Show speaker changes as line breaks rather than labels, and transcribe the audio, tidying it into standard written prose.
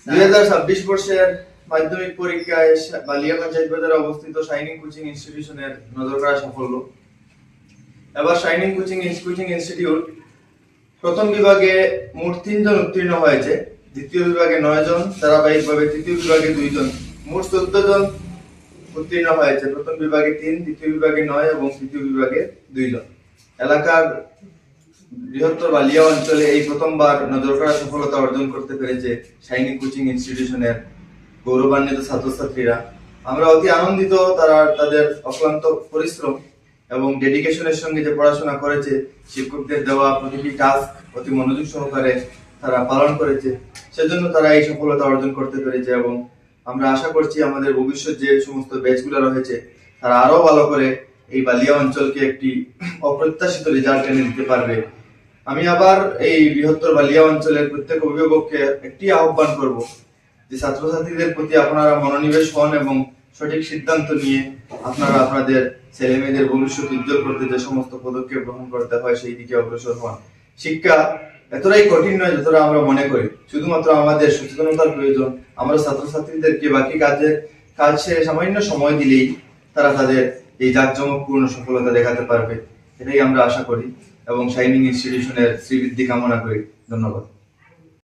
2026 বর্ষের মাধ্যমিক পরীক্ষায় বালিয়া পঞ্চায়েত বাজারে অবস্থিত শাইনিং কোচিং ইনস্টিটিউশনের নজর কাড়া সাফল্য। এবার শাইনিং কোচিং ইনস্টিটিউট প্রথম বিভাগে মোট 3 জন উত্তীর্ণ হয়েছে, দ্বিতীয় বিভাগে 9 জন, ধারাবাহিকভাবে তৃতীয় বিভাগে 2 জন, মোট 14 জন উত্তীর্ণ হয়েছে। প্রথম বিভাগে 3, দ্বিতীয় বিভাগে 9 এবং তৃতীয় বিভাগে 2 জন। এলাকার বৃহত্তর বালিয়া অঞ্চলে এই প্রথমবার নজর কাড়া সফলতা অর্জন করতে পেরেছে শাইনিং কোচিং ইনস্টিটিউশনের গৌরবান্বিত ছাত্রছাত্রীরা। আমরা অতি আনন্দিত তাদের অক্লান্ত পরিশ্রম এবং ডেডিকেশনের সঙ্গে যে পড়াশোনা করেছে, শিক্ষকদের দেওয়া প্রতিটি টাস্ক অতি মনোযোগ সহকারে তারা পালন করেছে, সেজন্য তারা এই সফলতা অর্জন করতে পেরেছে। এবং আমরা আশা করছি আমাদের ভবিষ্যৎ যে সমস্ত ব্যাচগুলো রয়েছে তারা আরো ভালো করে এই বালিয়া অঞ্চলকে একটি অপ্রত্যাশিত রেজাল্ট এনে দিতে পারবে। আমি আবার এই বৃহত্তর বালিয়া অঞ্চলের প্রত্যেক অভিভাবককে একটি আহ্বান করব যে ছাত্রছাত্রীদের প্রতি আপনারা মনোনিবেশ হন এবং সঠিক সিদ্ধান্ত নিয়ে আপনারা আপনাদের ছেলে মেয়েদের ভবিষ্যৎ উজ্জ্বল করতে যে সমস্ত পদক্ষেপ গ্রহণ করতে হয় সেই দিকে অগ্রসর হন। শিক্ষা এতটাই কঠিন নয় যতটা আমরা মনে করি, শুধুমাত্র আমাদের সচেতনতার প্রয়োজন। আমরা ছাত্রছাত্রীদেরকে বাকি কাজ ছেড়ে সামান্য সময় দিলেই তারা তাদের এই জাঁকজমকপূর্ণ সফলতা দেখাতে পারবে, এটাই আমরা আশা করি এবং শাইনিং ইনস্টিটিউশনের শ্রীবৃদ্ধি কামনা করি। ধন্যবাদ।